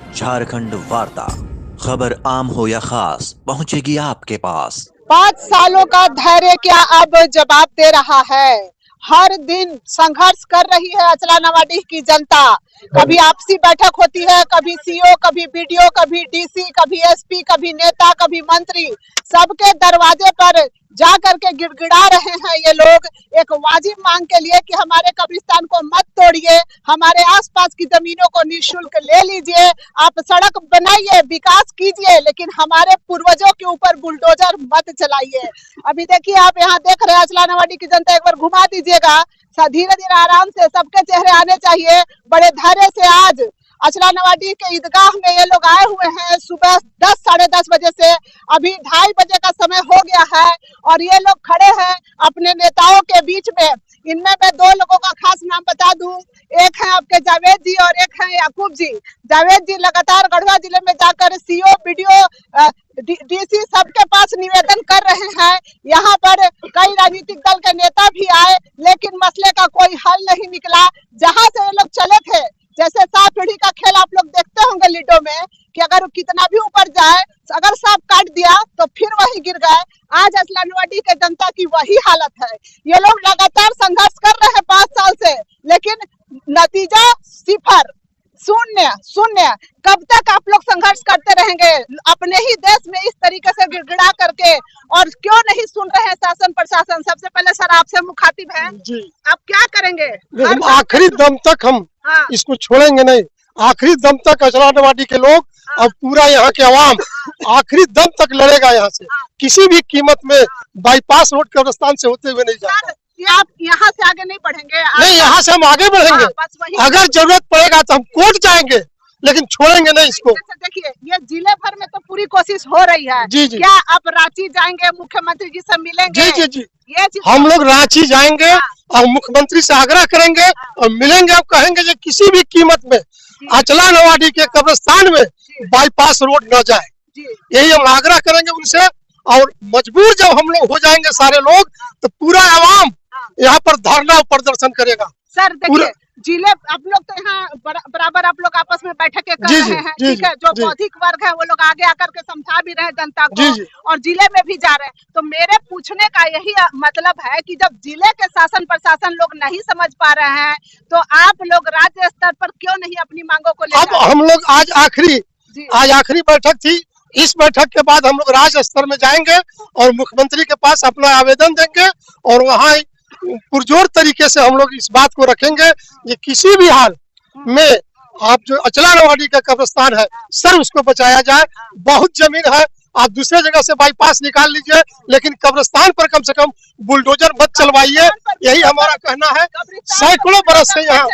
झारखंड वार्ता, खबर आम हो या खास, पहुंचेगी आपके पास। 5 सालों का धैर्य क्या अब जवाब दे रहा है? हर दिन संघर्ष कर रही है अचला नवाडीह की जनता। कभी आपसी बैठक होती है, कभी सीओ, कभी बीडीओ, कभी डीसी, कभी एसपी, कभी नेता, कभी मंत्री। सबके दरवाजे पर जा करके गिड़गिड़ा रहे हैं ये लोग एक वाजिब मांग के लिए कि हमारे कब्रिस्तान को मत तोड़िए, हमारे आसपास की जमीनों को निःशुल्क ले लीजिए, आप सड़क बनाइए, विकास कीजिए, लेकिन हमारे पूर्वजों के ऊपर बुलडोजर मत चलाइए। अभी देखिए, आप यहाँ देख रहे हैं अचला नवाडीह की जनता, एक बार घुमा दीजिएगा। धीरे धीरे आराम से सबके चेहरे आने चाहिए। बड़े धैर्य से आज अचला नवाडीह के ईदगाह में ये लोग आए हुए हैं सुबह 10 साढ़े 10 बजे से। अभी 2:30 बजे का समय हो गया है और ये लोग खड़े हैं अपने नेताओं के बीच में। इनमें मैं 2 लोगों का खास नाम बता दूं, एक है आपके जावेद जी और एक है याकूब जी। जावेद जी लगातार गढ़वा जिले में जाकर सीओ, बीडीओ, डीसी सबके पास निवेदन कर रहे हैं। यहाँ पर कई राजनीतिक दल के नेता भी आए, लेकिन मसले का कोई हल नहीं निकला। जहाँ से ये लोग चले थे, जैसे सांप पीढ़ी का खेल आप लोग देखते होंगे लीडो में, कि अगर कितना भी ऊपर जाए, अगर सांप काट दिया तो फिर वही गिर गए। आज अचला नवाडीह के जनता की वही हालत है। ये लोग लगातार संघर्ष कर रहे हैं 5 साल से, लेकिन नतीजा सिफर, शून्य शून्य। कब तक आप लोग संघर्ष करते रहेंगे अपने ही देश में इस तरीके से गिड़गिड़ा करके? और क्यों नहीं सुन रहे हैं शासन प्रशासन? सबसे पहले सर आपसे मुखातिब है जी, आप क्या करेंगे? आखिरी दम तक हम इसको छोड़ेंगे नहीं। आखिरी दम तक अचला नवाडीह के लोग और पूरा यहाँ के अवाम आखिरी दम तक लड़ेगा। यहाँ से किसी भी कीमत में बाईपास रोड कब्रिस्तान से होते हुए नहीं जाएगा। आप यहाँ से आगे नहीं बढ़ेंगे? नहीं, यहाँ से हम आगे बढ़ेंगे। अगर जरूरत पड़ेगा तो हम कोर्ट जाएंगे, लेकिन छोड़ेंगे नहीं इसको। देखिए, ये जिले भर में तो पूरी कोशिश हो रही है। जी जी। क्या आप रांची जाएंगे, मुख्यमंत्री जी से मिलेंगे? जी जी जी, ये हम लोग रांची जाएंगे और मुख्यमंत्री से आग्रह करेंगे और मिलेंगे और कहेंगे कि किसी भी कीमत में अचला नवाडीह के कब्रिस्तान में बाईपास रोड न जाए। यही हम आग्रह करेंगे उनसे। और मजबूर जब हम लोग हो जाएंगे सारे लोग, तो पूरा अवाम यहाँ पर धरना और प्रदर्शन करेगा। सर देखिए, जिले आप लोग तो यहाँ बराबर आप लोग आपस में बैठकें कर रहे हैं, ठीक है। जो बौद्धिक वर्ग है वो लोग आगे आकर के समझा भी रहे हैं जनता को, और जिले में भी जा रहे हैं। तो मेरे पूछने का यही मतलब है कि जब जिले के शासन प्रशासन लोग नहीं समझ पा रहे हैं, तो आप लोग राज्य स्तर पर क्यों नहीं अपनी मांगों को लेकर? अब हम लोग आज आखिरी बैठक थी। इस बैठक के बाद हम लोग राज्य स्तर में जाएंगे और मुख्यमंत्री के पास अपना आवेदन देंगे, और वहाँ पुरजोर तरीके से हम लोग इस बात को रखेंगे कि किसी भी हाल में आप जो अचला नवाडीह का कब्रिस्तान है सर, उसको बचाया जाए। बहुत जमीन है, आप दूसरे जगह से बाईपास निकाल लीजिए, लेकिन कब्रिस्तान पर कम से कम बुलडोजर मत चलवाइए। यही हमारा कहना है। सैकड़ों बरस से यहाँ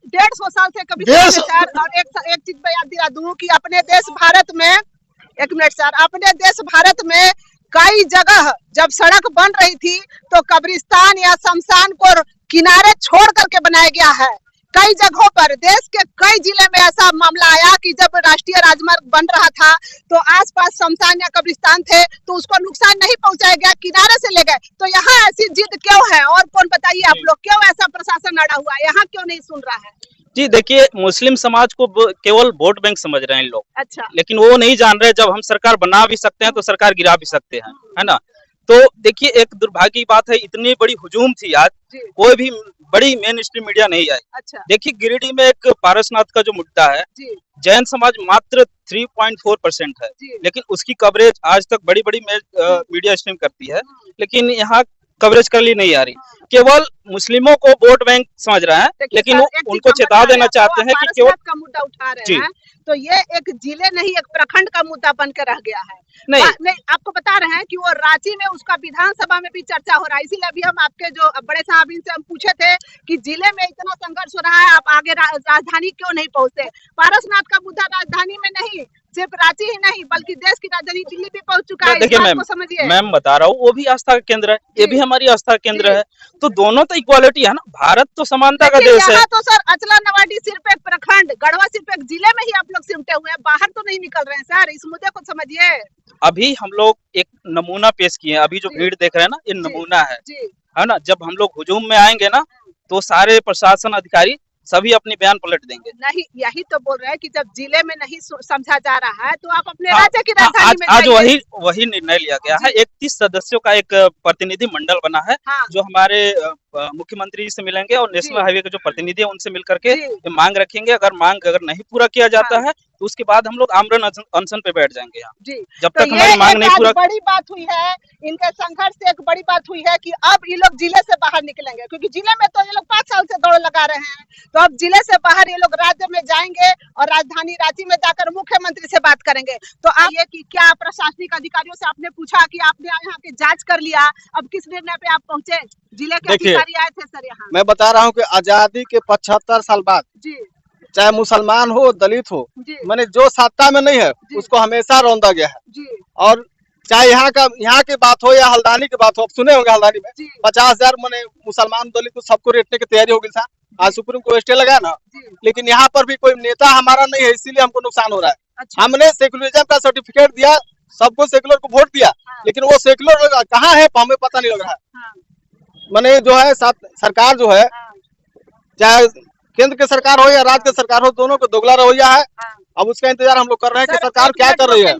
150 साल से कभी। और एक चीज मैं याद दिला दूं कि अपने देश भारत में, एक मिनट सर, अपने देश भारत में कई जगह जब सड़क बन रही थी तो कब्रिस्तान या शमशान को किनारे छोड़ करके बनाया गया है। कई जगहों पर देश के कई जिले में ऐसा मामला आया कि जब राष्ट्रीय राजमार्ग बन रहा था तो आसपास शमशान या कब्रिस्तान थे तो उसको नुकसान नहीं पहुंचाया गया, किनारे से ले गए। तो यहाँ ऐसी जिद क्यों है? और कौन बताइए आप लोग, क्यों ऐसा प्रशासन अड़ा हुआ है? यहाँ क्यों नहीं सुन रहा है? जी देखिए, मुस्लिम समाज को केवल वोट बैंक समझ रहे हैं लोग। अच्छा। लेकिन वो नहीं जान रहे जब हम सरकार बना भी सकते हैं तो सरकार गिरा भी सकते हैं, है ना। तो देखिए, एक दुर्भाग्य की बात है, इतनी बड़ी हुजूम थी आज, कोई भी बड़ी मेन स्ट्रीम मीडिया नहीं आई। अच्छा। देखिए, गिरिडीह में एक पारसनाथ का जो मुद्दा है, जैन समाज मात्र 3.4% है, लेकिन उसकी कवरेज आज तक बड़ी बड़ी मीडिया स्ट्रीम करती है, लेकिन यहाँ कवरेज कर ली नहीं आ रही। केवल मुस्लिमों को वोट बैंक समझ रहे हैं, लेकिन उनको चेता देना चाहते हैं कि केवल का मुद्दा उठा रहे हैं, तो ये एक जिले नहीं, एक प्रखंड का मुद्दा बन के रह गया है। नहीं, आपको बता रहे हैं कि वो रांची में उसका विधानसभा में भी चर्चा हो रहा है। इसीलिए अभी हम आपके जो बड़े साहब से हम पूछे थे कि जिले में इतना संघर्ष हो रहा है, आप आगे राजधानी क्यों नहीं पहुंचते? पारसनाथ का मुद्दा राजधानी में नहीं, सिर्फ रांची ही नहीं बल्कि देश की राजधानी दिल्ली भी पहुंच चुका है। देखिए मैम, मैं बता रहा हूँ, वो भी आस्था का केंद्र है, ये भी हमारी आस्था का केंद्र है, तो दोनों तो इक्वालिटी है ना। भारत तो समानता का देश है। तो सर अचला नवाडीह सिर्फ एक प्रखंड, गढ़वा सिर्फ एक जिले में ही आप लोग सिमटे हुए हैं, बाहर तो नहीं निकल रहे हैं सर। इस मुद्दे को समझिए। अभी हम लोग एक नमूना पेश किए हैं, अभी जो भीड़ देख रहे हैं ना, ये नमूना है ना। जब हम लोग हुजूम में आएंगे ना, तो सारे प्रशासन अधिकारी सभी अपनी बयान पलट देंगे। नहीं, यही तो बोल रहे हैं कि जब जिले में नहीं समझा जा रहा है तो आप अपने हाँ, राज्य की राजधानी में आज जाइए। वही निर्णय लिया गया है। 31 सदस्यों का एक प्रतिनिधि मंडल बना है, हाँ। जो हमारे मुख्यमंत्री से मिलेंगे और नेशनल हाईवे के जो प्रतिनिधि है उनसे मिल करके मांग रखेंगे। अगर नहीं पूरा किया जाता है तो उसके बाद हम लोग आमरण अनशन पे बैठ जाएंगे यहाँ। जी, जब तो तक हमारी मांग नहीं पूरा। बड़ी बात हुई है, इनके संघर्ष से एक बड़ी बात हुई है कि अब ये लोग जिले से बाहर निकलेंगे, क्योंकि जिले में तो ये लोग 5 साल से दौड़ लगा रहे हैं। तो अब जिले से बाहर ये लोग राज्य में जाएंगे और राजधानी रांची में जाकर मुख्यमंत्री से बात करेंगे। तो आप ये कि क्या प्रशासनिक अधिकारियों से आपने पूछा कि आपने यहाँ की जांच कर लिया, अब किस निर्णय पे आप पहुंचे? जिले के अधिकारी आए थे सर यहाँ। मैं बता रहा हूँ कि आजादी के 75 साल बाद जी, चाहे मुसलमान हो दलित हो, जी, मैंने जो सत्ता में नहीं है उसको हमेशा रौंदा गया है। जी, और चाहे यहाँ की बात हो या हल्द्वानी की बात हो, आप सुने होंगे हल्द्वानी में 50,000 मैंने मुसलमान दलित को सबको रेटने की तैयारी हो गई था। आज सुप्रीम कोर्ट स्टे लगा ना, लेकिन यहाँ पर भी कोई नेता हमारा नहीं है, इसीलिए हमको नुकसान हो रहा है। अच्छा। हमने सेकुलरिज्म का सर्टिफिकेट दिया, सबको सेकुलर को वोट दिया, लेकिन वो सेकुलर कहाँ है हमें पता नहीं लग रहा है। मैंने जो है सरकार जो है, चाहे केंद्र की सरकार हो या राज्य की सरकार हो, दोनों को दोगला रवैया है। अब उसका इंतजार हम लोग कर रहे हैं कि सरकार क्या कर रही है।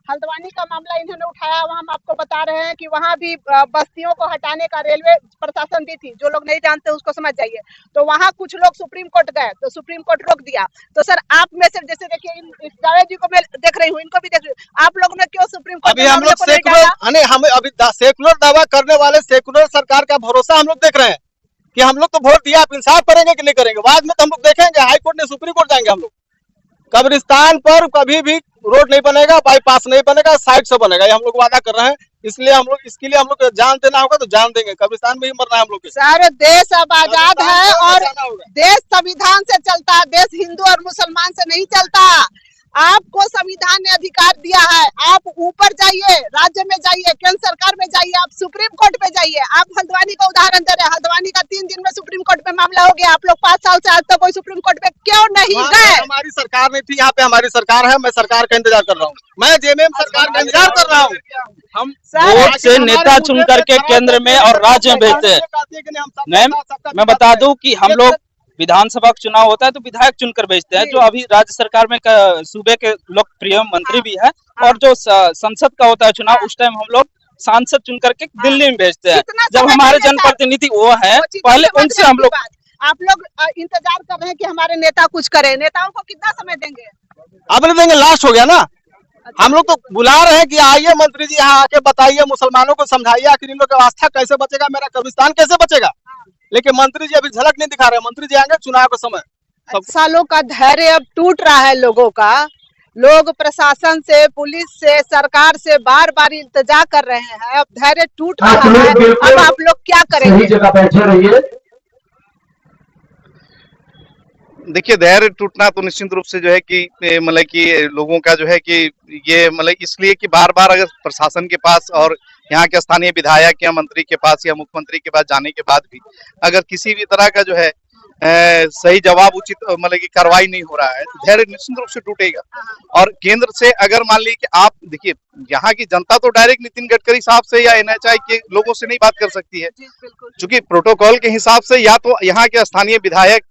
हल्द्वानी का मामला इन्होंने उठाया, वहाँ हम आपको बता रहे हैं कि वहाँ भी बस्तियों को हटाने का रेलवे प्रशासन दी थी। जो लोग नहीं जानते उसको समझ जाइए। तो वहाँ कुछ लोग सुप्रीम कोर्ट गए तो सुप्रीम कोर्ट रोक दिया। तो सर आप में से जैसे देखिए जावेद जी को मैं देख रही हूँ, इनको भी देख रही हूँ, आप लोगों ने क्यों सुप्रीम कोर्ट अभी हम लोग सेकुलर, हमें अभी सेकुलर दावा करने वाले सेकुलर सरकार का भरोसा हम लोग देख रहे हैं कि हम लोग तो वोट दिया, आप इंसाफ करेंगे कि नहीं करेंगे। बाद में तो हम लोग देखेंगे, हाई कोर्ट ने सुप्रीम कोर्ट जाएंगे हम लोग। कब्रिस्तान पर कभी भी रोड नहीं बनेगा, बाईपास नहीं बनेगा, साइड से बनेगा, ये हम लोग वादा कर रहे हैं। इसलिए हम लोग इसके लिए हम लोग जान देना होगा तो जान देंगे, कब्रिस्तान में ही मरना है हम लोग। सर देश अब आजाद है और देश संविधान से चलता है, देश हिंदू और मुसलमान से नहीं चलता। आपको संविधान ने अधिकार दिया है, आप ऊपर जाइए, राज्य में जाइए, केंद्र सरकार में जाइए, आप सुप्रीम कोर्ट में जाइए। आप हल्द्वानी का उदाहरण दे रहे हैं, हल्द्वानी का 3 दिन में सुप्रीम कोर्ट में मामला हो गया। आप लोग 5 साल से आज तक कोई सुप्रीम कोर्ट में क्यों नहीं गए? हमारी सरकार नहीं थी, यहाँ पे हमारी सरकार है, मैं सरकार का इंतजार कर रहा हूँ, मैं जेएमएम सरकार का इंतजार कर रहा हूँ। हम वोट से नेता चुन करके केंद्र में और राज्य में भेजते हैं। मैम मैं बता दूं कि हम लोग विधानसभा का चुनाव होता है तो विधायक चुनकर भेजते हैं, जो अभी राज्य सरकार में सूबे के लोकप्रिय मंत्री भी है, और जो संसद का होता है चुनाव उस टाइम हम लोग सांसद चुन करके दिल्ली में भेजते हैं। जब हमारे जनप्रतिनिधि वो है, पहले उनसे हम लोग। आप लोग इंतजार कर रहे हैं कि हमारे नेता कुछ करें, नेताओं को कितना समय देंगे? अब नहीं देंगे, लास्ट हो गया ना। हम लोग तो बुला रहे हैं कि आइए मंत्री जी यहाँ आके बताइए, मुसलमानों को समझाइए, आखिर इन लोग का आस्था कैसे बचेगा, मेरा कब्रिस्तान कैसे बचेगा। लेकिन मंत्री जी अभी झलक नहीं दिखा रहे। मंत्री जी आएंगे चुनाव के समय। सालों का धैर्य अब टूट रहा है लोगों का। लोग प्रशासन से, पुलिस से, सरकार से बार बार इल्तिजा कर रहे हैं, अब धैर्य टूट रहा है। अब आप लोग क्या करेंगे? सही जगह बैठे रहिए। देखिए, धैर्य टूटना तो निश्चित रूप से जो है कि मतलब कि लोगों का जो है कि ये मतलब इसलिए कि बार बार अगर प्रशासन के पास और यहाँ के स्थानीय विधायक या मंत्री के पास या मुख्यमंत्री के पास जाने के बाद भी अगर किसी भी तरह का जो है सही जवाब उचित मतलब की कार्रवाई नहीं हो रहा है तो धैर्य निश्चित रूप से टूटेगा। और केंद्र से अगर मान लीजिए कि आप देखिए, यहाँ की जनता तो डायरेक्ट नितिन गडकरी साहब से या एनएचआई के लोगों से नहीं बात कर सकती है, क्योंकि प्रोटोकॉल के हिसाब से या तो यहाँ के स्थानीय विधायक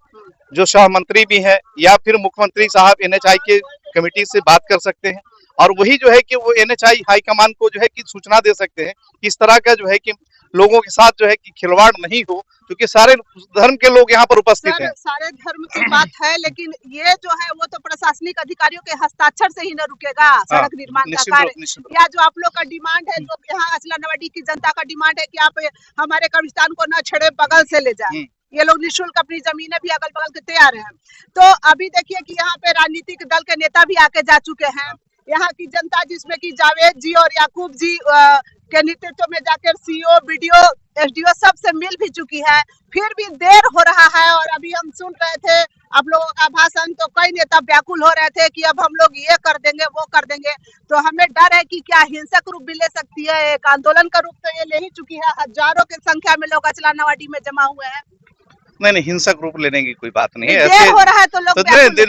जो सह मंत्री भी है या फिर मुख्यमंत्री साहब एनएचआई के कमेटी से बात कर सकते हैं, और वही जो है कि वो एनएचआई हाईकमान को जो है कि सूचना दे सकते हैं कि इस तरह का जो है कि लोगों के साथ जो है कि खिलवाड़ नहीं हो, क्योंकि सारे धर्म के लोग यहाँ पर उपस्थित हैं। सारे धर्म की बात है, लेकिन ये जो है वो तो प्रशासनिक अधिकारियों के हस्ताक्षर से ही न रुकेगा। सड़क निर्माण का कार्य या जो आप लोग का डिमांड है, जो यहाँ अचला नवाडी की जनता का डिमांड है कि आप हमारे कब्रिस्तान को न छेड़े, बगल से ले जाए, ये लोग निःशुल्क अपनी जमीनें भी अगल बगल के तैयार हैं। तो अभी देखिए कि यहाँ पे राजनीतिक दल के नेता भी आके जा चुके हैं। यहाँ की जनता, जिसमें कि जावेद जी और याकूब जी के नेतृत्व में जाकर सीओ, बीडीओ, एसडीओ सब से मिल भी चुकी है, फिर भी देर हो रहा है। और अभी हम सुन रहे थे आप लोगों का भाषण, तो कई नेता व्याकुल हो रहे थे कि अब हम लोग ये कर देंगे, वो कर देंगे। तो हमें डर है कि क्या हिंसक रूप भी ले सकती है, एक आंदोलन का रूप तो ये ले ही चुकी है। हजारों की संख्या में लोग अचला नवाडी में जमा हुए हैं। नहीं, हिंसक रूप लेने की कोई बात नहीं है। देर हो रहा है तो लोग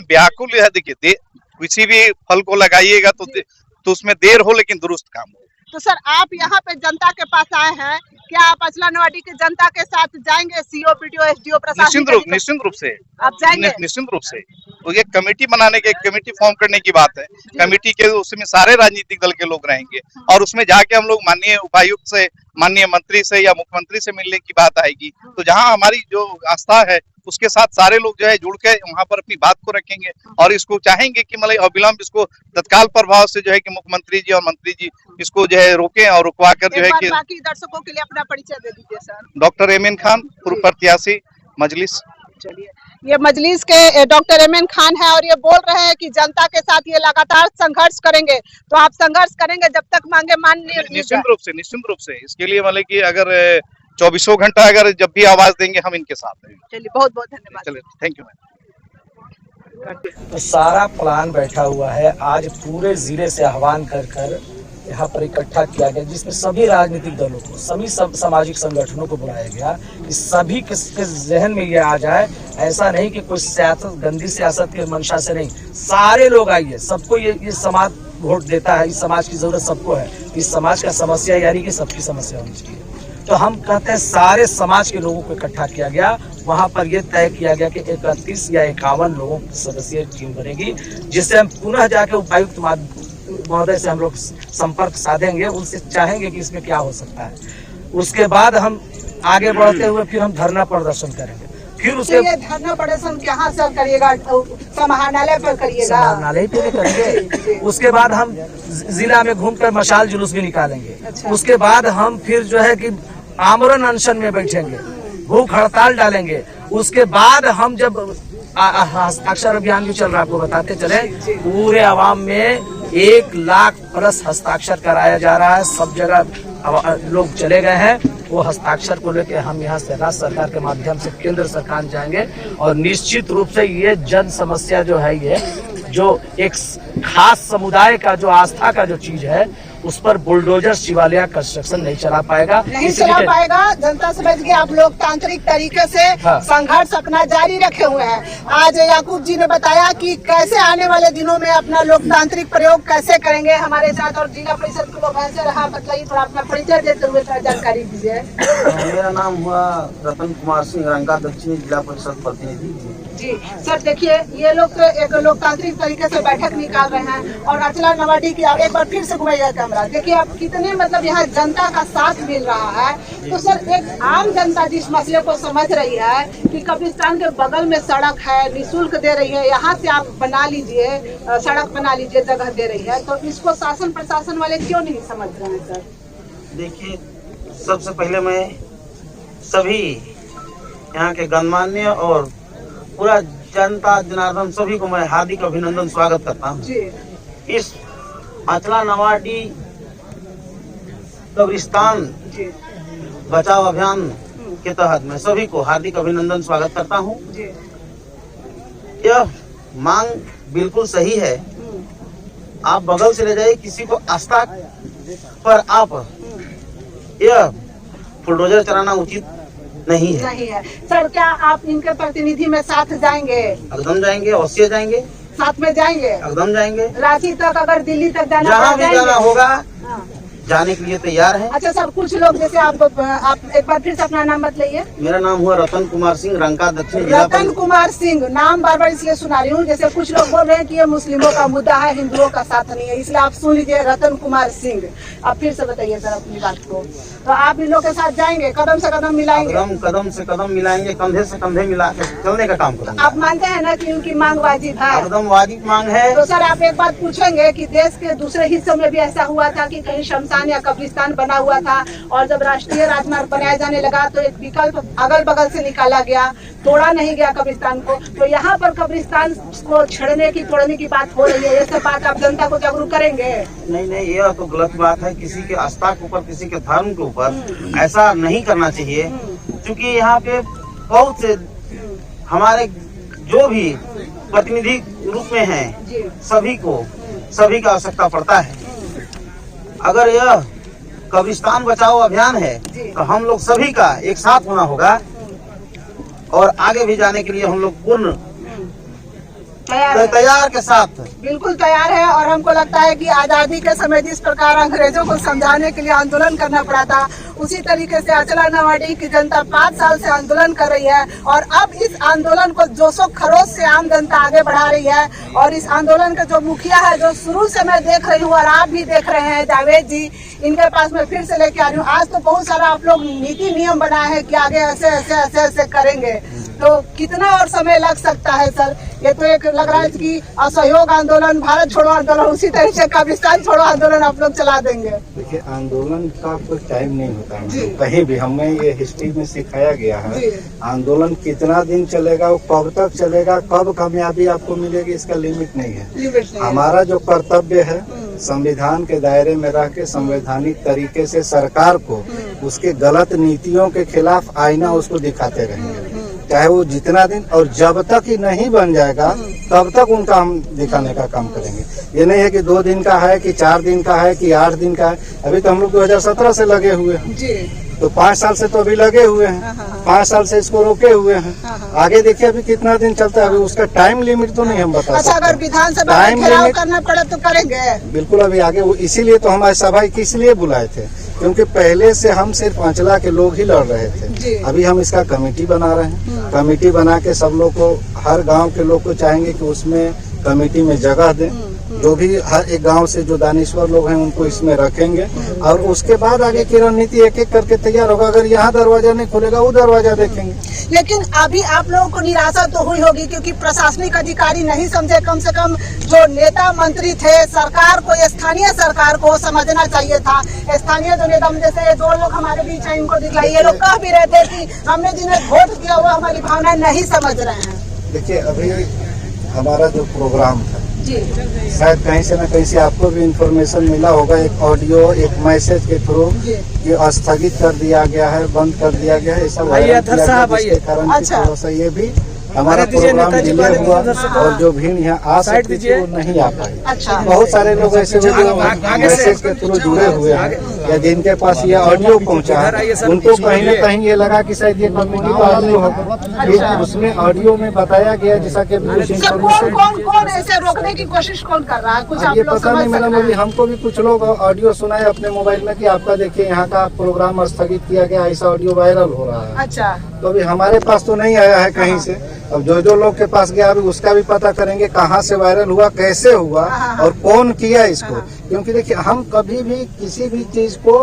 व्याकुल है। देखिए, किसी भी फल को लगाइएगा तो उसमें देर हो लेकिन दुरुस्त काम हो। तो सर आप यहाँ पे जनता के पास आए हैं, क्या आप अचला नवाडी के जनता के साथ जाएंगे? सीओ, पीडीओ, एसडीओ, प्रशासन निश्चित रूप से आप जाएंगे? निश्चित रूप से। तो ये कमेटी बनाने के, कमेटी फॉर्म करने की बात है। कमेटी के उसमें सारे राजनीतिक दल के लोग रहेंगे और उसमें जाके हम लोग माननीय उपायुक्त से, माननीय मंत्री से या मुख्यमंत्री से मिलने की बात आएगी। तो जहाँ हमारी जो आस्था है उसके साथ सारे लोग जो है जुड़ के वहाँ पर अपनी बात को रखेंगे और इसको चाहेंगे कि मतलब अविलंब इसको तत्काल प्रभाव से जो है कि मुख्यमंत्री जी और मंत्री जी इसको जो है रोकें और रुकवा कर जो है कि। बाकी दर्शकों के लिए अपना परिचय दे दीजिए सर। डॉक्टर एमएन खान, पूर्व प्रत्याशी मजलिस। चलिए, ये मजलिस के डॉक्टर एमएन खान है और ये बोल रहे हैं कि जनता के साथ ये लगातार संघर्ष करेंगे। तो आप संघर्ष करेंगे जब तक मांगे मान नहीं? निश्चित रूप से इसके लिए मतलब कि अगर 24 घंटा अगर जब भी आवाज देंगे हम इनके साथ हैं। चलिए, बहुत बहुत धन्यवाद। चलिए, थैंक यू। तो सारा प्लान बैठा हुआ है, आज पूरे जिले से आह्वान कर यहाँ पर इकट्ठा किया गया, जिसमें सभी राजनीतिक दलों को, सभी सामाजिक संगठनों को बुलाया गया कि सभी के जहन में ये आ जाए। ऐसा नहीं कि कोई सियासत, गंदी सियासत के मंशा से नहीं, सारे लोग आइए, सबको ये समाज वोट देता है, इस समाज की जरूरत सबको है। इस समाज का समस्या यानी कि सबकी समस्या होनी चाहिए। तो हम कहते हैं सारे समाज के लोगों को इकट्ठा किया गया। वहां पर यह तय किया गया कि 31 या 51 लोगों की सदस्यीय टीम बनेगी, जिससे हम पुनः जाके उपायुक्त महोदय से हम लोग संपर्क साधेंगे, उनसे चाहेंगे कि इसमें क्या हो सकता है। उसके बाद हम आगे बढ़ते हुए फिर हम धरना प्रदर्शन करेंगे। फिर उसके ये धरना प्रदर्शन कहाँ से करिएगा? समाहरणालय पर करिएगा? समाहरणालय पे करेंगे। उसके बाद हम जिला में घूमकर मशाल जुलूस भी निकालेंगे। अच्छा। उसके बाद हम फिर जो है कि आमरण अनशन में बैठेंगे, भूख हड़ताल डालेंगे। उसके बाद हम जब हस्ताक्षर अभियान भी चल रहा है, आपको बताते चले, पूरे आवाम में 1 लाख प्लस हस्ताक्षर कराया जा रहा है। सब जगह लोग चले गए हैं। वो हस्ताक्षर को लेकर हम यहाँ से राज्य सरकार के माध्यम से केंद्र सरकार जाएंगे और निश्चित रूप से ये जन समस्या जो है, ये जो एक खास समुदाय का जो आस्था का जो चीज है, उस पर बुलडोजर शिवालय कंस्ट्रक्शन नहीं चला पाएगा। जनता समझ के आप लोकतांत्रिक तरीके से संघर्ष अपना जारी रखे हुए हैं। आज याकूब जी ने बताया कि कैसे आने वाले दिनों में अपना लोकतांत्रिक प्रयोग कैसे करेंगे हमारे साथ। और जिला परिषद के लोग ऐसे रहा, बताइए थोड़ा अपना परिचय देते हुए जानकारी दीजिए। मेरा नाम हुआ रतन कुमार सिंह, रंका दक्षिणी जिला परिषद प्रतिनिधि। जी सर, देखिए ये लोग तो एक लोकतांत्रिक तरीके से बैठक निकाल रहे हैं और अचला नवाडी की एक बार फिर से घुमाइएगा कैमरा। देखिए आप कितने मतलब यहाँ जनता का साथ मिल रहा है। तो सर एक आम जनता जिस मसले को समझ रही है कि कब्रिस्तान के बगल में सड़क है, निःशुल्क दे रही है, यहाँ से आप बना लीजिए, सड़क बना लीजिए, जगह दे रही है, तो इसको शासन प्रशासन वाले क्यों नहीं समझ रहे हैं सर? देखिए, सबसे पहले मैं सभी यहाँ के गणमान्य और पूरा जनता जनार्दन सभी को मैं हार्दिक अभिनंदन स्वागत करता हूँ। इस अचला नवाडी कब्रिस्तान बचाओ अभियान के तहत मैं सभी को हार्दिक अभिनंदन स्वागत करता हूँ। यह मांग बिल्कुल सही है। आप बगल से ले जाइए, किसी को आस्था पर आप यह बुलडोजर चलाना उचित नहीं है। सर क्या आप इनके प्रतिनिधि में साथ जाएंगे? एकदम जाएंगे, अवश्य जाएंगे, साथ में जाएंगे, एकदम जाएंगे। रांची तक, अगर दिल्ली तक जाना, जहाँ भी जाना होगा जाने के लिए तैयार है। अच्छा सर, कुछ लोग जैसे आप एक बार फिर से अपना नाम बतलाइए। मेरा नाम हुआ रतन कुमार सिंह, रंका दक्षिण। रतन कुमार सिंह, नाम बार बार इसलिए सुना रही हूँ, जैसे कुछ लोग बोल रहे हैं कि ये मुस्लिमों का मुद्दा है, हिंदुओं का साथ नहीं है, इसलिए आप सुन लीजिए, रतन कुमार सिंह। आप फिर से बताइए सर अपनी बात को। तो आप इन लोगों के साथ जाएंगे, कदम से कदम मिलाएंगे? कदम से कदम मिलाएंगे, कंधे से कंधे मिला के चलने का काम करेंगे। आप मानते हैं ना कि उनकी मांग वाजिब है? एकदम वाजिब मांग है। तो सर आप एक बात पूछेंगे कि देश के दूसरे हिस्सों में भी ऐसा हुआ था कि कहीं शमशान या कब्रिस्तान बना हुआ था और जब राष्ट्रीय राजमार्ग बनाया जाने लगा तो एक विकल्प अगल बगल से निकाला गया, तोड़ा नहीं गया कब्रिस्तान को। तो यहाँ पर कब्रिस्तान को छेड़ने की, तोड़ने की बात हो रही है, ये सब बात आप जनता को जागरूक करेंगे? नहीं, यह तो गलत बात है। किसी के आस्था के ऊपर, किसी के धर्म के ऊपर ऐसा नहीं करना चाहिए, क्योंकि यहाँ पे बहुत से हमारे जो भी प्रतिनिधि रूप में हैं, सभी का आवश्यकता पड़ता है। अगर यह कब्रिस्तान बचाओ अभियान है तो हम लोग सभी का एक साथ होना होगा और आगे भी जाने के लिए हम लोग पूर्ण तैयार के साथ बिल्कुल तैयार है। और हमको लगता है कि आजादी के समय जिस प्रकार अंग्रेजों को समझाने के लिए आंदोलन करना पड़ा था, उसी तरीके से अचला नवाडीह की जनता 5 साल से आंदोलन कर रही है और अब इस आंदोलन को जोशो खरोश से आम जनता आगे बढ़ा रही है। और इस आंदोलन का जो मुखिया है, जो शुरू से मैं देख रही हूँ और आप भी देख रहे हैं, जावेद जी, इनके पास मैं फिर से लेके आ रही हूँ। आज तो बहुत सारा आप लोग नीति नियम बनाए हैं कि आगे ऐसे ऐसे ऐसे ऐसे करेंगे, तो कितना और समय लग सकता है सर? ये तो एक लग रहा है कि असहयोग आंदोलन, भारत छोड़ो आंदोलन, उसी तरह से कब्रिस्तान छोड़ो आंदोलन आप लोग चला देंगे। देखिए, आंदोलन का कोई टाइम नहीं होता है, कहीं भी हमें ये हिस्ट्री में सिखाया गया है। आंदोलन कितना दिन चलेगा, वो कब तक चलेगा, कब कामयाबी आपको मिलेगी, इसका लिमिट नहीं है। हमारा जो कर्तव्य है, संविधान के दायरे में रह के संवैधानिक तरीके से सरकार को उसके गलत नीतियों के खिलाफ आईना उसको दिखाते रहेंगे, चाहे वो जितना दिन, और जब तक ही नहीं बन जाएगा तब तक उनका हम दिखाने का काम करेंगे। ये नहीं है कि 2 दिन का है कि 4 दिन का है कि 8 दिन का है। अभी तो हम लोग 2017 से लगे हुए हैं, तो 5 साल से तो अभी लगे हुए हैं, 5 साल से इसको रोके हुए हैं। आगे देखिए अभी कितना दिन चलता है, अभी उसका टाइम लिमिट तो नहीं हम बता सकते। अगर विधानसभा में घेराव करना पड़े तो करेंगे बिल्कुल। अभी आगे इसीलिए तो हमारे सभा किस लिए बुलाए थे, क्योंकि पहले से हम सिर्फ अंचला के लोग ही लड़ रहे थे। अभी हम इसका कमेटी बना रहे हैं, कमेटी बना के सब लोग को, हर गांव के लोग को चाहेंगे कि उसमें कमेटी में जगह दें। जो भी हर एक गांव से जो दानिश्वर लोग हैं उनको इसमें रखेंगे और उसके बाद आगे की रणनीति एक एक करके तैयार होगा। अगर यहाँ दरवाजा नहीं खुलेगा वो दरवाजा देखेंगे। लेकिन अभी आप लोगों को निराशा तो हुई होगी, क्योंकि प्रशासनिक अधिकारी नहीं समझे। कम से कम जो नेता मंत्री थे, सरकार को, स्थानीय सरकार को समझना चाहिए था। स्थानीय जो नेता, जैसे 2 लोग हमारे बीच हैं, इनको दिखलाई, ये लोग कह भी रहे थे कि हमने जिन्हें वोट दिया वो हमारी भावना नहीं समझ रहे हैं। देखिए, अभी हमारा जो प्रोग्राम था, शायद कहीं से न कहीं से आपको भी इंफॉर्मेशन मिला होगा, एक ऑडियो, एक मैसेज के थ्रू ये स्थगित कर दिया गया है, बंद कर दिया गया है। ऐसा जिसके कारण थोड़ा सा ये भी हमारा प्रोग्राम डिले हुआ और जो भीड़ यहाँ आ सकती थी वो नहीं आ पाई। बहुत सारे लोग ऐसे हुए जो मैसेज के थ्रू जुड़े हुए हैं या जिनके पास ये ऑडियो पहुँचा है, उनको कहीं न कहीं ये लगा कि शायद ये कमेटी का ऑडियो होगा। उसमें ऑडियो में बताया गया जैसा कि कौन ऐसे रोकने की कोशिश कौन कर रहा है, कुछ ये पता नहीं मैडम। अभी हमको भी कुछ लोग ऑडियो सुनाए अपने मोबाइल में कि आपका देखिए यहाँ का प्रोग्राम स्थगित किया गया, ऐसा ऑडियो वायरल हो रहा है। अच्छा, तो अभी हमारे पास तो नहीं आया है कहीं से। अब जो लोग के पास गया अभी उसका भी पता करेंगे कहाँ से वायरल हुआ, कैसे हुआ और कौन किया इसको। क्योंकि देखिए, हम कभी भी किसी भी चीज को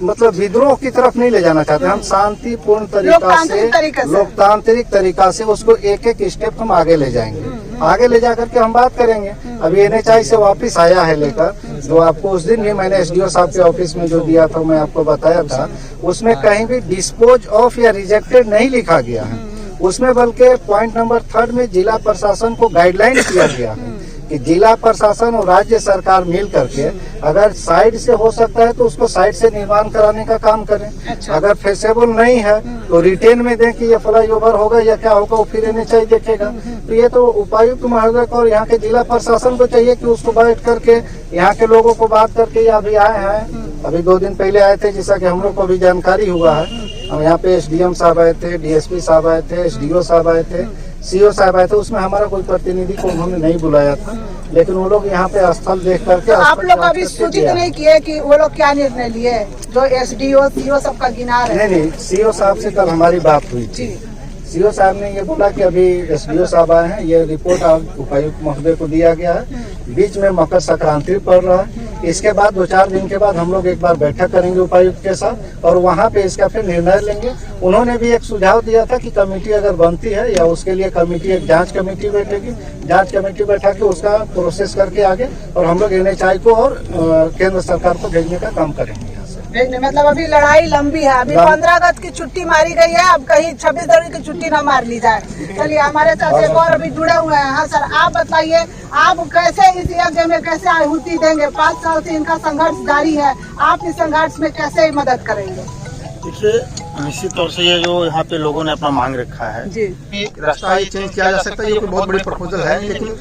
मतलब विद्रोह की तरफ नहीं ले जाना चाहते। हम शांतिपूर्ण लोकतांत्रिक तरीका से उसको एक एक स्टेप हम आगे ले जाएंगे। आगे ले जाकर के हम बात करेंगे। अभी NHI से वापस आया है लेकर, जो आपको उस दिन भी मैंने SDO साहब के ऑफिस में जो दिया था मैं आपको बताया था, उसमें कहीं भी डिस्पोज ऑफ या रिजेक्टेड नहीं लिखा गया है। उसमें बल्कि पॉइंट नंबर 3 में जिला प्रशासन को गाइडलाइन किया गया है कि जिला प्रशासन और राज्य सरकार मिल करके अगर साइड से हो सकता है तो उसको साइड से निर्माण कराने का काम करें। अगर फेसेबल नहीं है तो रिटेन में दें कि ये फ्लाईओवर होगा या क्या होगा, वो फिर NHI देखेगा। तो ये तो उपायुक्त महोदय को और यहाँ के जिला प्रशासन को चाहिए कि उसको बैठ करके यहाँ के लोगों को बात करके, अभी आए हैं, अभी 2 दिन पहले आए थे, जैसा कि हम लोग को भी जानकारी हुआ है। हम यहाँ पे SDM साहब आए थे, DSP साहब आए थे, SDO साहब आए थे, CO साहब आए थे। उसमें हमारा कोई प्रतिनिधि को उन्होंने नहीं बुलाया था, लेकिन वो लोग यहाँ पे स्थल देख करके आप लोग अभी सूचित नहीं किए कि वो लोग क्या निर्णय लिए, जो SDO CO सबका गिना रहे? नहीं, CO साहब से कल हमारी बात हुई थी। CO साहब ने ये बोला कि अभी SDO साहब आए हैं, ये रिपोर्ट उपायुक्त महोदय को दिया गया है। बीच में मकर संक्रांति पड़ रहा है, इसके बाद 2-4 दिन के बाद हम लोग एक बार बैठक करेंगे उपायुक्त के साथ और वहाँ पे इसका फिर निर्णय लेंगे। उन्होंने भी एक सुझाव दिया था कि कमेटी अगर बनती है या उसके लिए कमेटी, एक जांच कमेटी बैठेगी, जांच कमेटी बैठा के उसका प्रोसेस करके आगे और हम लोग NHI को और केंद्र सरकार को भेजने का काम करेंगे। मतलब अभी लड़ाई लंबी है। अभी 15 अगस्त की छुट्टी मारी गई है, अब कहीं 26 जनवरी की छुट्टी ना मार ली जाए। चलिए, हमारे साथ एक और अभी जुड़े हुए हैं। हाँ सर, आप बताइए, आप कैसे इस यज्ञ में कैसे आहुति देंगे? 5 साल से इनका संघर्ष जारी है, आप इस संघर्ष में कैसे मदद करेंगे? देखिए, निश्चित तौर से ये जो यहाँ पे लोगों ने अपना मांग रखा है कि रास्ता ये चेंज किया जा सकता है, ये कोई बहुत बड़ी प्रपोजल है। लेकिन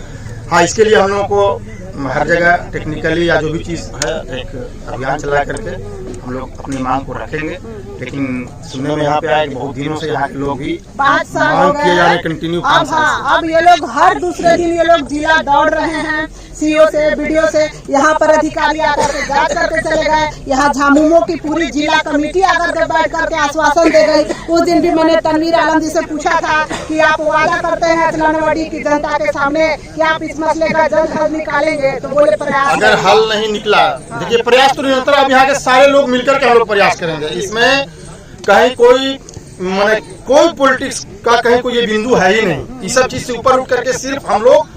हाँ, इसके लिए हम लोगों को हर जगह टेक्निकली या जो भी चीज़ है एक अभियान चला करके हम लोग अपनी मांग को रखेंगे। लेकिन सुनने में यहाँ पे आए कि बहुत दिनों से यहाँ के लोग भी 5 साल मांग किए जा रहे कंटिन्यू। अब ये लोग हर दूसरे दिन ये लोग जिला दौड़ रहे हैं, सीओ से बीडीओ से, यहाँ पर अधिकारी आकर के जांच करके चले गए। यहाँ झामुमो की पूरी जिला कमेटी आकर के बैठ करके आश्वासन दे गई। उस दिन भी मैंने तनवीर आलम जी से पूछा था कि आप वादा करते हैं अचलानवाड़ी की जनता के सामने कि आप इस मसले का जल्द हल निकालेंगे, तो बोले प्रयास। अगर हल नहीं निकला, देखिए प्रयास तो निरंतर, अब यहाँ के सारे लोग मिलकर के हम लोग प्रयास करेंगे। इसमें कहीं कोई पॉलिटिक्स का कहीं कोई ये बिंदु है ही नहीं। इस सब चीज से ऊपर उठ करके सिर्फ हम लोग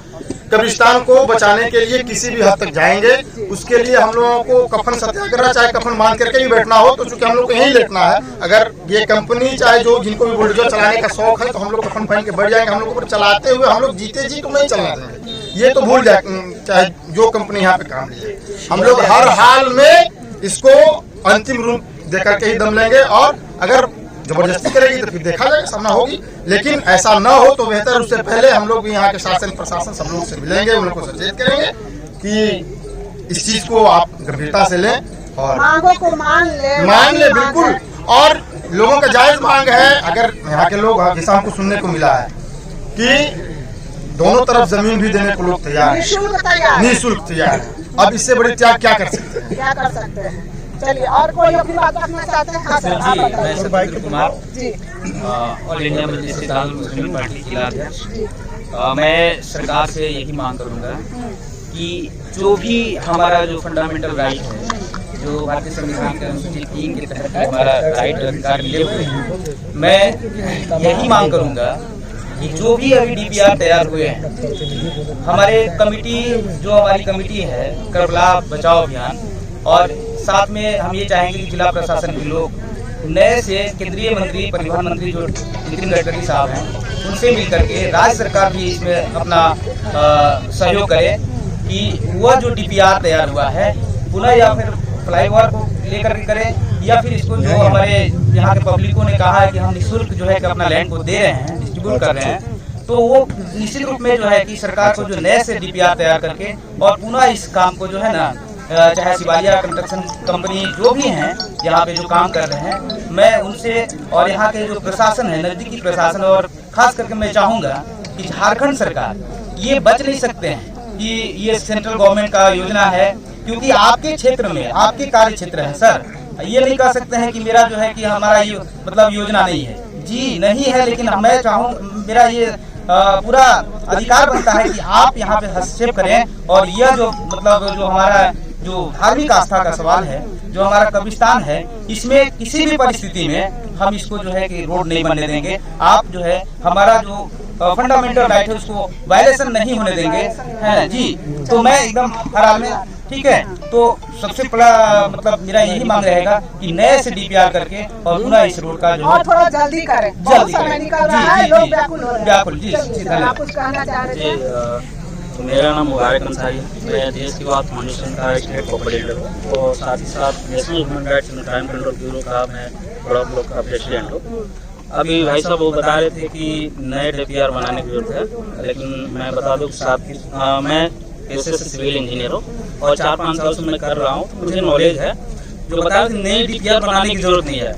कब्रिस्तान को बचाने के लिए किसी भी हद तक जाएंगे। उसके लिए हम लोगों को कफन सत्याग्रह, चाहे कफन बांध करके भी बैठना हो, तो चूंकि हम लोग को यहीं लेटना है। अगर ये कंपनी चाहे जो जिनको भी बुलडोजर चलाने का शौक है, तो हम लोग कफन पहन के बैठ जाएंगे। हम लोग को चलाते हुए हम लोग जीते जी को नहीं चलना देंगे, ये तो भूल जाए, चाहे जो कंपनी यहाँ पे काम लिए। हम लोग हर हाल में इसको अंतिम रूप देकर के ही दम लेंगे, और अगर जबरदस्ती करेगी तो फिर देखा जाएगा, सामना होगी। लेकिन ऐसा न हो तो बेहतर, उससे पहले हम लोग भी यहाँ के शासन प्रशासन सब लोग से मिलेंगे, उन लोग को सचेत करेंगे कि इस चीज को आप गंभीरता से लें और मांगों को मान ले बिल्कुल। और लोगों का जायज मांग है, अगर यहाँ के लोग, जैसा हमको सुनने को मिला है कि दोनों तरफ जमीन भी देने को लोग तैयार है, निःशुल्क तैयार है। अब इससे बड़े त्याग क्या कर सकते हैं? चलिए, और कोई अपनी बात रखना चाहते हैं? हाँ सर, आप मैं sir Kumar ji, all India मजलिस इत्तेहादुल मुस्लिमीन पार्टी जिला अध्यक्ष। मैं सरकार से यही मांग करूंगा कि जो भी हमारा जो फंडामेंटल राइट है, जो भारतीय संविधान के अनुच्छेद 3 के तहत हमारा राइट अधिकार मिले हुए हैं, मैं यही मांग करूंगा कि जो भी अभी डीपीआर तैयार हुए हैं, हमारे कमेटी, जो हमारी कमेटी है करबला बचाओ अभियान, और साथ में हम ये चाहेंगे कि जिला प्रशासन के लोग नए से केंद्रीय मंत्री, परिवहन मंत्री जो नितिन गडकरी साहब हैं, उनसे मिलकर के राज्य सरकार भी इसमें अपना सहयोग करे कि वह जो डीपीआर तैयार हुआ है पुनः या फिर फ्लाईओवर को लेकर के करें, या फिर इसको जो हमारे यहाँ के पब्लिकों ने कहा है कि हम निःशुल्क जो है कि अपना लैंड को दे रहे हैं, डिस्ट्रीब्यूट कर रहे हैं, तो वो निश्चित रूप में जो है कि सरकार को जो नए से डीपीआर तैयार करके और पुनः इस काम को जो है ना, चाहे शिवालिया कंस्ट्रक्शन कंपनी जो भी हैं यहाँ पे जो काम कर रहे हैं, मैं उनसे और यहाँ के जो प्रशासन है, नजदीकी प्रशासन, और खास करके मैं चाहूँगा कि झारखंड सरकार ये बच नहीं सकते हैं कि ये सेंट्रल गवर्नमेंट का योजना है, क्योंकि आपके क्षेत्र में, आपके कार्य क्षेत्र है सर, ये नहीं कह सकते हैं कि मेरा जो है कि हमारा ये मतलब योजना नहीं है। जी नहीं है, लेकिन मैं चाहूँ, मेरा ये पूरा अधिकार बनता है कि आप यहाँ पे हस्तक्षेप करें, और यह जो मतलब जो हमारा जो धार्मिक आस्था का सवाल है, जो हमारा कब्रिस्तान है, इसमें किसी भी परिस्थिति में हम इसको जो है कि रोड नहीं बनने देंगे। आप जो है हमारा जो फंडामेंटल राइट है उसको वायलेशन नहीं होने देंगे, है जी। तो मैं एकदम हर हाल में, ठीक है, तो सबसे बड़ा मतलब मेरा यही मांग रहेगा कि नए से डीपीआर करके और पुनः इस रोड का जो और थोड़ा जल्दी करें, जल्दी समय निकल रहा है, लोग व्याकुल हो रहे हैं। व्याकुल जी, आप कुछ कहना चाह रहे थे? मेरा नाम मुबारक अंसारी, मैं देश की बात फाउंडेशन का स्टेट कोऑर्डिनेटर हूँ, और साथ ही साथ national human rights and crime control bureau का मैं बड़ा ब्लॉक का प्रेसिडेंट हूँ। अभी भाई साहब वो बता रहे थे कि नए डीपीआर बनाने की जरूरत है, लेकिन मैं बता दूँ साथ ही मैं पेशे से सिविल इंजीनियर हूँ और 4-5 साल से मैं कर रहा हूँ, मुझे नॉलेज है। जो बता रहे थे नई डीपीआर बनाने की जरूरत नहीं है।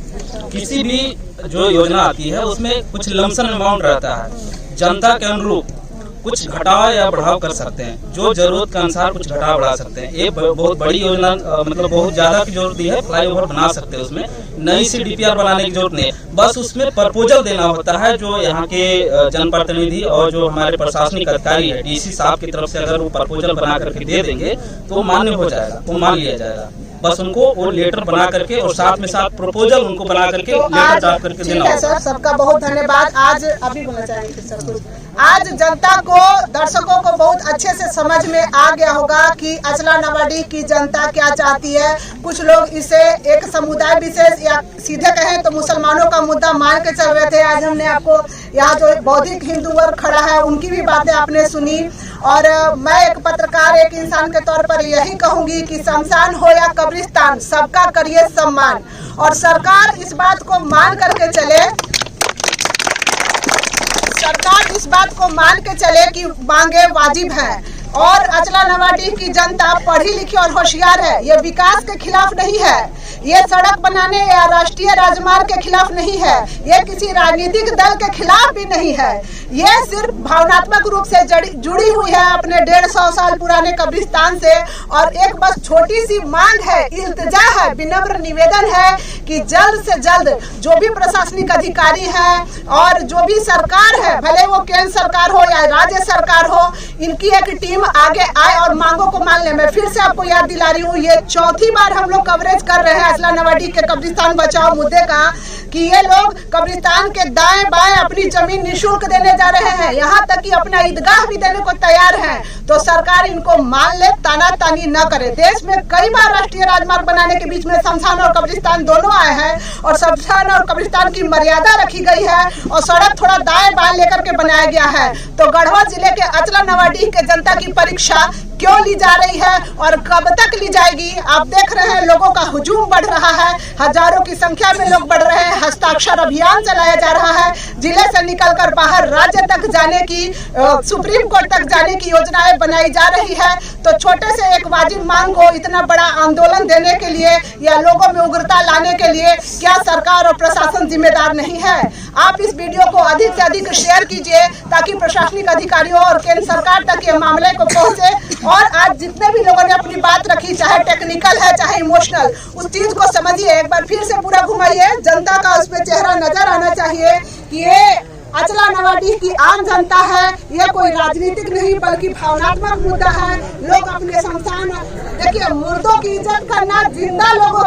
किसी भी जो योजना आती है उसमें कुछ लमसम अमाउंट रहता है, जनता के अनुरूप कुछ घटाव या बढ़ाव कर सकते हैं, जो जरूरत के अनुसार कुछ घटाव बढ़ा सकते हैं। ये बहुत बड़ी योजना, मतलब बहुत ज्यादा की जरूरत है, फ्लाईओवर बना सकते हैं, उसमें नई सी डीपीआर बनाने की जरूरत नहीं है। बस उसमें प्रपोजल देना होता है, जो यहाँ के जनप्रतिनिधि और जो हमारे प्रशासनिक अधिकारी है, डीसी साहब की तरफ से अगर वो प्रपोजल बना करके दे देंगे तो मान्य हो जाएगा, वो मान लिया जाएगा। बस उनको वो लेटर बना करके और साथ में साथ प्रपोजल उनको बना करके लेटर ड्राफ्ट करके देना होगा। सर, सबका बहुत धन्यवाद। आज अभी बोलना चाहेंगे सर कुछ? आज जनता को, दर्शकों को बहुत अच्छे से समझ में आ गया होगा कि अचलानवाड़ी की जनता क्या चाहती है। कुछ लोग इसे एक समुदाय विशेष या सीधे कहें तो मुसलमानों का मुद्दा मान के चल रहे थे। आज हमने आपको यहाँ जो बौद्धिक हिंदू वर्ग खड़ा है उनकी भी बातें आपने सुनी, और मैं एक पत्रकार, एक इंसान के तौर पर यही कहूंगी कि शमशान हो या कब्रिस्तान, सबका करिए सम्मान। और सरकार इस बात को मान करके चले, सरकार इस बात को मान के चले कि मांगे वाजिब हैं। और अचलानवाड़ी की जनता पढ़ी लिखी और होशियार है, ये विकास के खिलाफ नहीं है, ये सड़क बनाने या राष्ट्रीय राजमार्ग के खिलाफ नहीं है, ये किसी राजनीतिक दल के खिलाफ भी नहीं है। ये सिर्फ भावनात्मक रूप से जुड़ी हुई है अपने 150 साल पुराने कब्रिस्तान से। और एक बस छोटी सी मांग है, इल्तिजा है, विनम्र निवेदन है कि जल्द से जल्द जो भी प्रशासनिक अधिकारी है और जो भी सरकार है, भले वो केंद्र सरकार हो या राज्य सरकार हो, इनकी एक टीम आगे आए और मांगों को मानने में। फिर से आपको याद दिला रही हूँ, ये चौथी बार हम लोग कवरेज कर रहे हैं असला नवाडी के कब्रिस्तान बचाओ मुद्दे का, कि ये लोग कब्रिस्तान के दाएं बाएं अपनी जमीन निःशुल्क देने जा रहे हैं, यहाँ तक कि अपना ईदगाह भी देने को तैयार है। तो सरकार इनको मान ले, तानातानी न करे। देश में कई बार राष्ट्रीय राजमार्ग बनाने के बीच में शमशान और कब्रिस्तान दोनों आए हैं और शमशान और कब्रिस्तान की मर्यादा रखी गई है और सड़क थोड़ा दाएं बाएं लेकर के बनाया गया है। तो गढ़वा जिले के अचला नवाडीह के जनता की परीक्षा क्यों ली जा रही है और कब तक ली जाएगी? आप देख रहे हैं लोगों का हुजूम बढ़ रहा है, हजारों की संख्या में लोग बढ़ रहे हैं। हस्ताक्षर अभियान चलाया जा रहा है, जिले से निकलकर बाहर राज्य तक जाने की, सुप्रीम कोर्ट तक जाने की योजनाएं बनाई जा रही है। तो छोटे से एक वाजिब मांग को इतना बड़ा आंदोलन देने के लिए या लोगों में उग्रता लाने के लिए क्या सरकार और प्रशासन जिम्मेदार नहीं है? आप इस वीडियो को अधिक से अधिक शेयर कीजिए ताकि प्रशासनिक अधिकारियों और केंद्र सरकार तक ये मामले को पहुंचे। और आज जितने भी लोगों ने अपनी बात रखी, चाहे टेक्निकल है चाहे इमोशनल, उस चीज को समझिए, एक बार फिर से पूरा घुमाइए, जनता का उस पे चेहरा नजर आना चाहिए कि ये अचला नवाडीह की आम जनता है, ये कोई राजनीतिक नहीं बल्कि भावनात्मक मुद्दा है। लोग अपने शमशान, देखिए मुर्दों की इज्जत करना जिंदा लोगों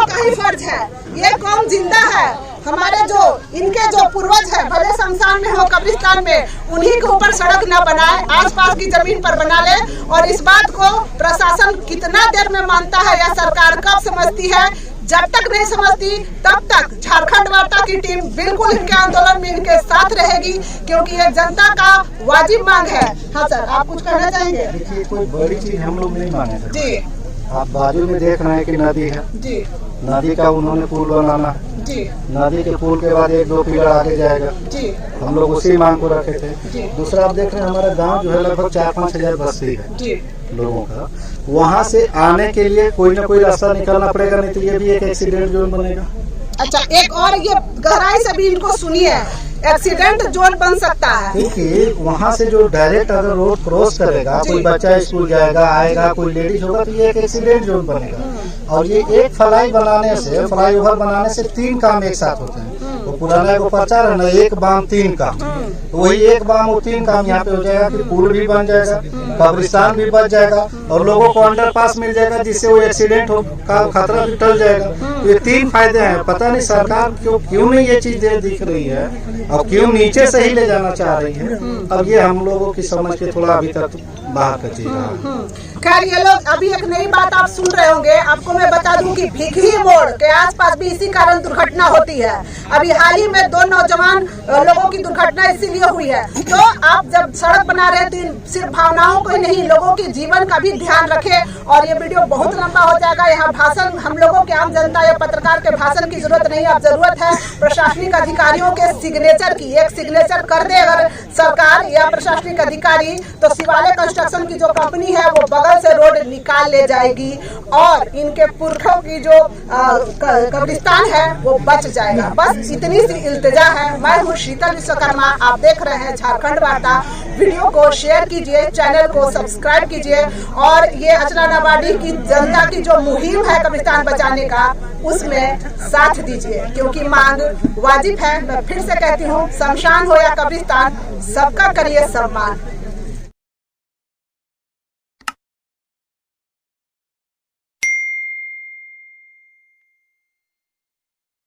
का ही फर्ज है। ये कौन जिंदा है? हमारे जो इनके जो पूर्वज है, भले शमशान में हो कब्रिस्तान में, उन्हीं के ऊपर सड़क न बनाए, आसपास की जमीन पर बना ले। और इस बात को प्रशासन कितना देर में मानता है या सरकार कब समझती है? जब तक नहीं समझती तब तक झारखंड वार्ता की टीम बिल्कुल इनके आंदोलन में इनके साथ रहेगी, क्योंकि ये जनता का वाजिब मांग है। हाँ सर, आप कुछ कहना चाहेंगे? देखिए, कोई बड़ी चीज हम लोग नहीं मांगे जी। आप बाजू में देख रहे हैं कि नदी है जी, नदी का उन्होंने पुल बनाना जी, नदी के पुल के बाद 1-2 पिलर आगे जाएगा जी, हम लोग उसी मांग को रखे थे जी। दूसरा आप देख रहे हैं हमारा गांव जो है लगभग 4-5 हजार बस्ती है जी, लोगों का, वहाँ से आने के लिए कोई ना कोई रास्ता निकालना पड़ेगा, नहीं तो ये भी एक एक्सीडेंट जोन बनेगा। अच्छा, एक और ये गहराई से भी इनको सुनिए, एक्सीडेंट जोन बन सकता है क्योंकि वहाँ से जो डायरेक्ट अगर रोड क्रॉस करेगा, कोई बच्चा स्कूल जाएगा आएगा, कोई लेडीज होगा, तो ये एक एक्सीडेंट जोन बनेगा। और ये एक फ्लाई ओवर बनाने से 3 काम एक साथ होते हैं। तो पुराना को प्रचार है ना, 1 बाम 3 काम, तो वही 1 बाम और 3 काम यहाँ पे हो जाएगा कि पुल भी बन जाएगा, कब्रिस्तान भी बच जाएगा और लोगों को अंडरपास मिल जाएगा, जिससे वो एक्सीडेंट का खतरा भी टल जाएगा। तो ये 3 फायदे हैं। पता नहीं सरकार क्यों नहीं ये चीज दिख रही है और क्यों नीचे से ही ले जाना चाह रही है। अब ये हम लोगों की समझ के थोड़ा अभी तक बाहर का चीज है। खैर, ये लोग अभी एक नई बात आप सुन रहे होंगे। आपको मैं बता दूं कि भिखरी मोड़ के आसपास भी इसी कारण दुर्घटना होती है। अभी हाल ही में 2 नौजवान लोगों की दुर्घटना इसीलिए हुई है। तो आप जब सड़क बना रहे थे, सिर्फ भावनाओं को ही नहीं, लोगों के जीवन का भी ध्यान रखें। और ये वीडियो बहुत लंबा हो जाएगा, यहाँ भाषण हम लोगों के आम जनता या पत्रकार के भाषण की जरूरत नहीं है। अब जरूरत है प्रशासनिक अधिकारियों के सिग्नेचर की। एक सिग्नेचर कर दे अगर सरकार या प्रशासनिक अधिकारी, तो शिवालय कंस्ट्रक्शन की जो कंपनी है वो बगल से रोड निकाल ले जाएगी और इनके पुरखों की जो कब्रिस्तान है वो बच जाएगा। बस इतनी सी इल्तिजा है। मैं हूँ शीतल विश्वकर्मा, आप देख रहे हैं झारखंड वार्ता। वीडियो को शेयर कीजिए, चैनल को सब्सक्राइब कीजिए और ये अचला नवाडीह की जनता की जो मुहिम है कब्रिस्तान बचाने का, उसमें साथ दीजिए, क्योंकि मांग वाजिब है। मैं फिर से कहती हूँ, शमशान हो या कब्रिस्तान, सबका करिए सम्मान।